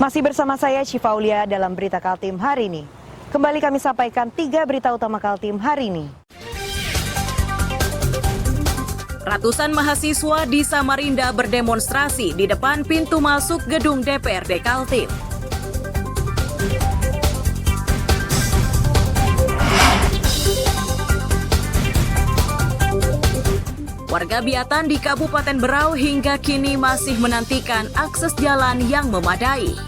Masih bersama saya Syifa Aulia dalam Berita Kaltim hari ini. Kembali kami sampaikan 3 berita utama Kaltim hari ini. Ratusan mahasiswa di Samarinda berdemonstrasi di depan pintu masuk gedung DPRD Kaltim. Warga Biatan di Kabupaten Berau hingga kini masih menantikan akses jalan yang memadai.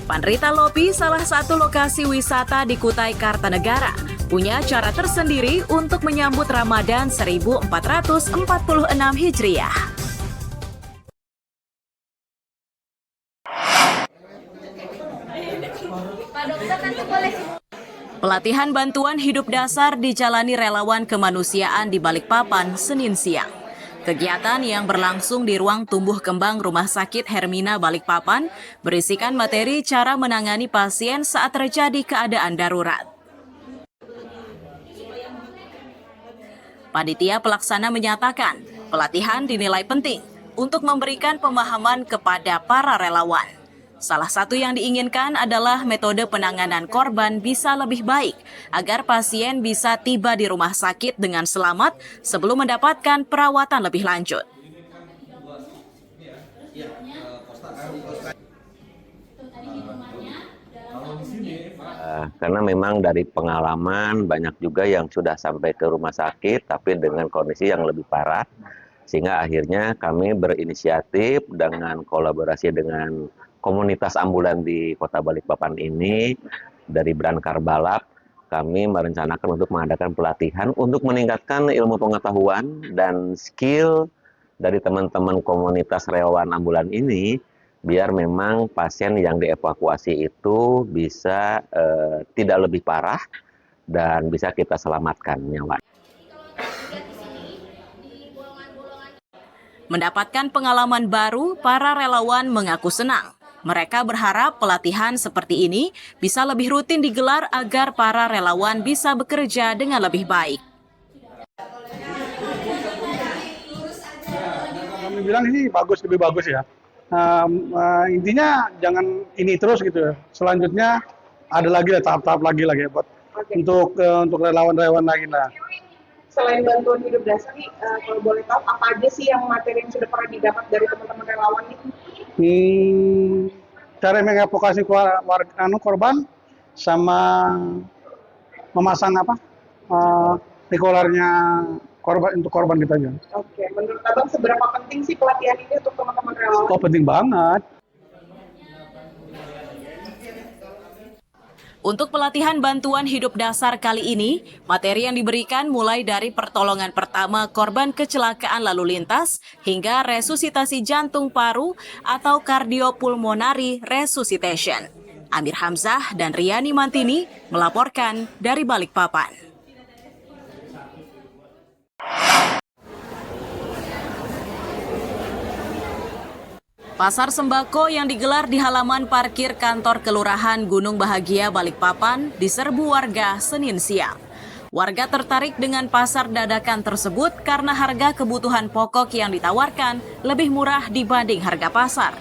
Panrita Lopi, salah satu lokasi wisata di Kutai Kartanegara, punya cara tersendiri untuk menyambut Ramadan 1446 Hijriah. Pelatihan bantuan hidup dasar dijalani relawan kemanusiaan di Balikpapan Senin siang. Kegiatan yang berlangsung di ruang tumbuh kembang Rumah Sakit Hermina Balikpapan berisikan materi cara menangani pasien saat terjadi keadaan darurat. Panitia pelaksana menyatakan pelatihan dinilai penting untuk memberikan pemahaman kepada para relawan. Salah satu yang diinginkan adalah metode penanganan korban bisa lebih baik agar pasien bisa tiba di rumah sakit dengan selamat sebelum mendapatkan perawatan lebih lanjut. Karena memang dari pengalaman banyak juga yang sudah sampai ke rumah sakit tapi dengan kondisi yang lebih parah, sehingga akhirnya kami berinisiatif dengan kolaborasi dengan komunitas ambulan di Kota Balikpapan ini, dari Brankar Balap, kami merencanakan untuk mengadakan pelatihan untuk meningkatkan ilmu pengetahuan dan skill dari teman-teman komunitas relawan ambulan ini, biar memang pasien yang dievakuasi itu bisa tidak lebih parah dan bisa kita selamatkan nyawa. Mendapatkan pengalaman baru, para relawan mengaku senang. Mereka berharap pelatihan seperti ini bisa lebih rutin digelar agar para relawan bisa bekerja dengan lebih baik. Kami bilang ini bagus, lebih bagus ya. Intinya jangan ini terus gitu. Selanjutnya ada lagi lah tahap-tahap lagi buat untuk relawan-relawan lagi lah. Selain bantuan hidup dasar nih, kalau boleh tahu apa aja sih yang materi yang sudah pernah didapat dari teman-teman relawan ini? Cara mengevakuasi korban sama memasang trikolarnya korban untuk korban kita aja. Oke, menurut Abang seberapa penting sih pelatihan ini untuk teman-teman relawan? Oh, penting banget. Untuk pelatihan bantuan hidup dasar kali ini, materi yang diberikan mulai dari pertolongan pertama korban kecelakaan lalu lintas hingga resusitasi jantung paru atau cardiopulmonary resuscitation. Amir Hamzah dan Riani Mantini melaporkan dari Balikpapan. Pasar sembako yang digelar di halaman parkir kantor Kelurahan Gunung Bahagia Balikpapan diserbu warga Senin siang. Warga tertarik dengan pasar dadakan tersebut karena harga kebutuhan pokok yang ditawarkan lebih murah dibanding harga pasar.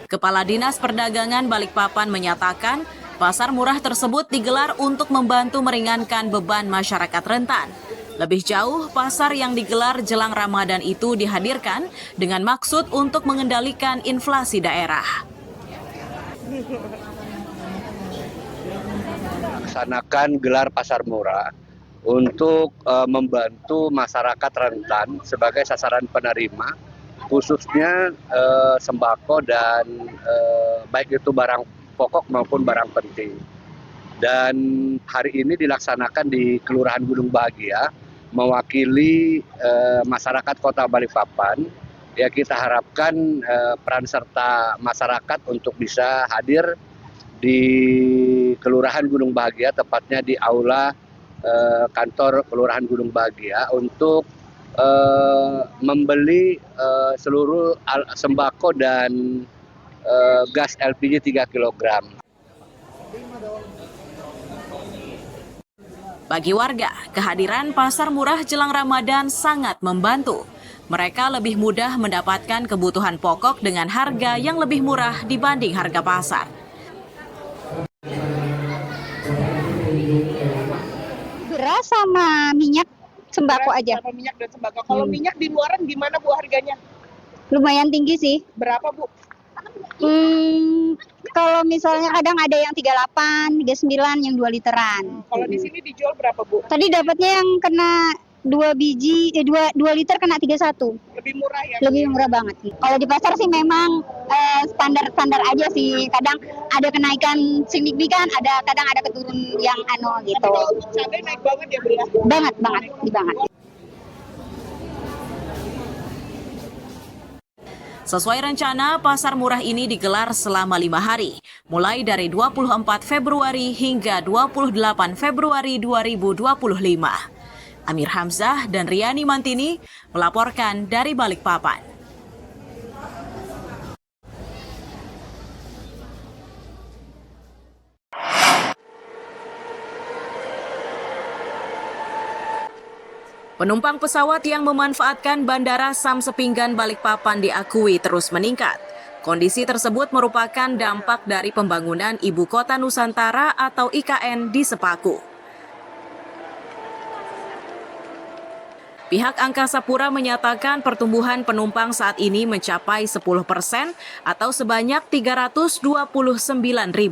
Kepala Dinas Perdagangan Balikpapan menyatakan pasar murah tersebut digelar untuk membantu meringankan beban masyarakat rentan. Lebih jauh, pasar yang digelar jelang Ramadan itu dihadirkan dengan maksud untuk mengendalikan inflasi daerah. Laksanakan gelar pasar murah untuk membantu masyarakat rentan sebagai sasaran penerima, khususnya sembako dan baik itu barang pokok maupun barang penting. Dan hari ini dilaksanakan di Kelurahan Gunung Bahagia, mewakili masyarakat Kota Balikpapan. Ya, kita harapkan peran serta masyarakat untuk bisa hadir di Kelurahan Gunung Bahagia, tepatnya di aula kantor Kelurahan Gunung Bahagia, untuk membeli seluruh sembako dan gas LPG 3 kg. Bagi warga, kehadiran pasar murah jelang Ramadan sangat membantu. Mereka lebih mudah mendapatkan kebutuhan pokok dengan harga yang lebih murah dibanding harga pasar. Beras sama minyak sembako Beras aja. sama minyak dan sembako. Kalau minyak di luaran gimana Bu harganya? Lumayan tinggi sih. Berapa Bu? Kalau misalnya kadang ada yang 38, 39, yang 2 literan. Kalau di sini dijual berapa Bu? Tadi dapatnya yang kena 2 liter kena 31. Lebih murah ya? Lebih murah banget sih. Kalau di pasar sih memang standar aja sih. Kadang ada kenaikan signifikan, kadang ada keturun yang gitu. Tapi kalau untuk cabai naik banget ya Bu ya? Banget. Sesuai rencana, pasar murah ini digelar selama 5 hari, mulai dari 24 Februari hingga 28 Februari 2025. Amir Hamzah dan Riani Mantini melaporkan dari Balikpapan. Penumpang pesawat yang memanfaatkan Bandara Sam Sepinggan Balikpapan diakui terus meningkat. Kondisi tersebut merupakan dampak dari pembangunan Ibu Kota Nusantara atau IKN di Sepaku. Pihak Angkasa Pura menyatakan pertumbuhan penumpang saat ini mencapai 10% atau sebanyak 329.000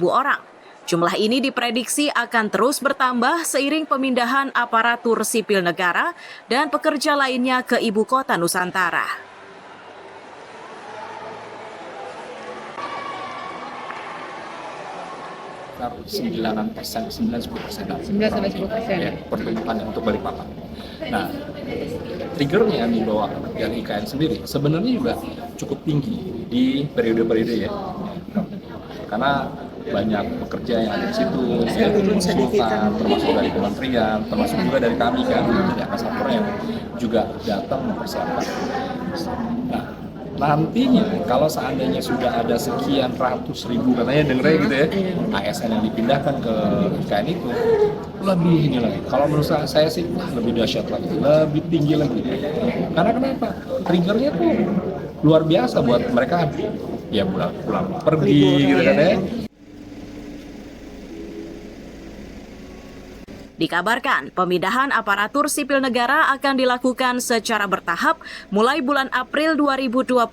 orang. Jumlah ini diprediksi akan terus bertambah seiring pemindahan aparatur sipil negara dan pekerja lainnya ke Ibu Kota Nusantara. Sekitar 9-10% ya, pertumbuhan untuk Balikpapan. Nah, triggernya di bawah dari IKN sendiri sebenarnya juga cukup tinggi di periode-periode ya, karena banyak pekerja yang ada di situ, ya, konsultan, termasuk dari kementerian, termasuk juga dari kami kan, dari Angkasa Pura yang juga datang mempersiapkan. Nah, nantinya kalau seandainya sudah ada sekian ratus ribu, katanya dengernya gitu ya, ASN yang dipindahkan ke IKN itu lebih ini lagi. Kalau menurut saya sih lebih dahsyat lagi, lebih tinggi lagi. Karena kenapa? Triggernya tuh luar biasa buat mereka, ya pulang pergi gitu kan ya. Dikabarkan, pemindahan aparatur sipil negara akan dilakukan secara bertahap mulai bulan April 2025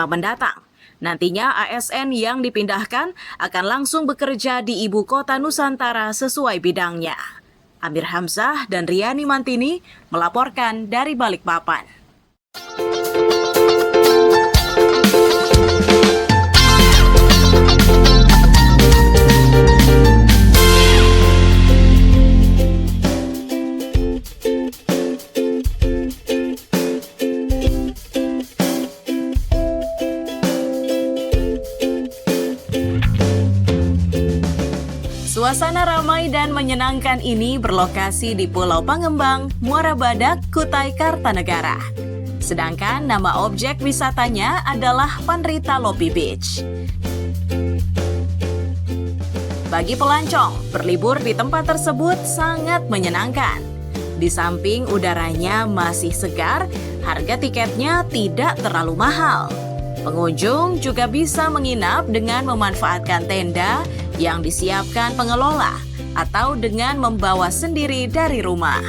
mendatang. Nantinya ASN yang dipindahkan akan langsung bekerja di Ibu Kota Nusantara sesuai bidangnya. Amir Hamzah dan Riani Mantini melaporkan dari Balikpapan. Suasana ramai dan menyenangkan ini berlokasi di Pulau Pangembang, Muara Badak, Kutai Kartanegara. Sedangkan nama objek wisatanya adalah Panrita Lopi Beach. Bagi pelancong, berlibur di tempat tersebut sangat menyenangkan. Di samping udaranya masih segar, harga tiketnya tidak terlalu mahal. Pengunjung juga bisa menginap dengan memanfaatkan tenda yang disiapkan pengelola atau dengan membawa sendiri dari rumah.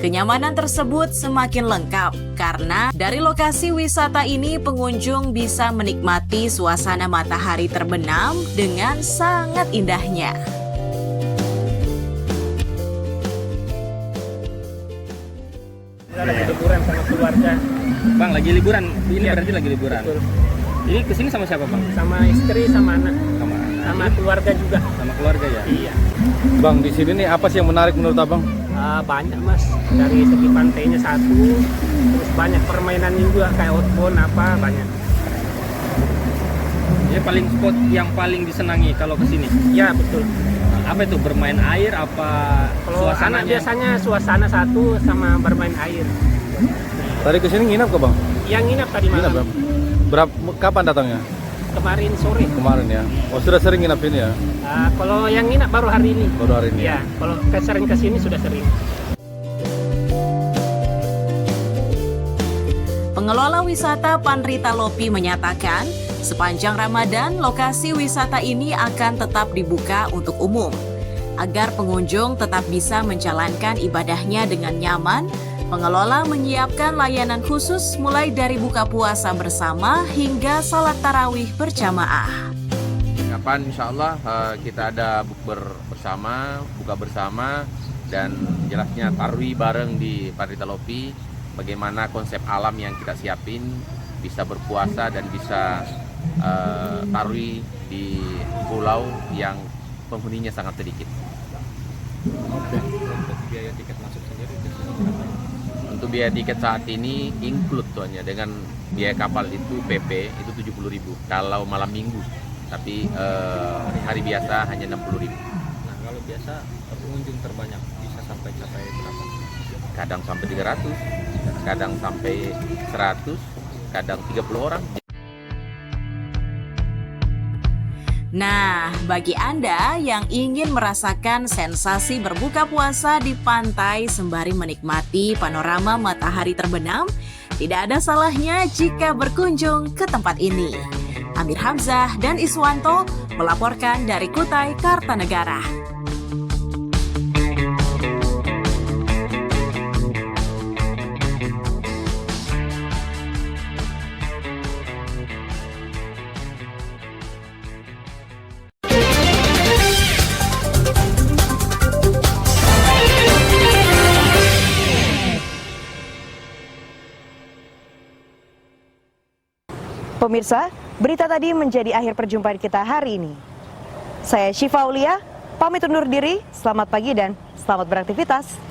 Kenyamanan tersebut semakin lengkap karena dari lokasi wisata ini pengunjung bisa menikmati suasana matahari terbenam dengan sangat indahnya. Lagi liburan sama keluarga. Bang, lagi liburan? Ini ya, berarti lagi liburan? Betul. Ini kesini sama siapa Bang? Sama istri, sama anak. Sama keluarga juga. Sama keluarga ya? Iya. Bang, di sini nih apa sih yang menarik menurut Abang? Banyak Mas, dari segi pantainya satu, terus banyak permainan juga kayak outbound apa, banyak. Ini paling spot yang paling disenangi kalau kesini? Iya, betul. Apa itu, bermain air, apa Kalau anak biasanya suasana satu sama bermain air. Tadi kesini nginap ke Bang? Yang nginap tadi malam. Nginap, Bang. Kapan datangnya? kemarin sore. Kemarin ya. Oh, sudah sering nginap ini ya? Kalau yang nginap baru hari ini. Baru hari ini. Ya, kalau sering kesini sudah sering. Pengelola wisata Panrita Lopi menyatakan, sepanjang Ramadan, lokasi wisata ini akan tetap dibuka untuk umum. Agar pengunjung tetap bisa menjalankan ibadahnya dengan nyaman, pengelola menyiapkan layanan khusus mulai dari buka puasa bersama hingga salat tarawih berjamaah. Kapan insya Allah kita ada bukber bersama, buka bersama, dan jelasnya tarwi bareng di Panrita Lopi. Bagaimana konsep alam yang kita siapin, bisa berpuasa dan bisa tarwi di pulau yang penghuninya sangat sedikit. Untuk biaya tiket masuk sendiri Untuk biaya tiket saat ini include tuanya dengan biaya kapal itu PP itu 70.000 kalau malam minggu, tapi hari biasa hanya 60.000. Nah, kalau biasa pengunjung terbanyak bisa sampai capai berapa? Kadang sampai 300, kadang sampai 100, kadang 30 orang. Nah, bagi Anda yang ingin merasakan sensasi berbuka puasa di pantai sembari menikmati panorama matahari terbenam, tidak ada salahnya jika berkunjung ke tempat ini. Amir Hamzah dan Iswanto melaporkan dari Kutai, Kartanegara. Pemirsa, berita tadi menjadi akhir perjumpaan kita hari ini. Saya Syifa Aulia, pamit undur diri, selamat pagi dan selamat beraktivitas.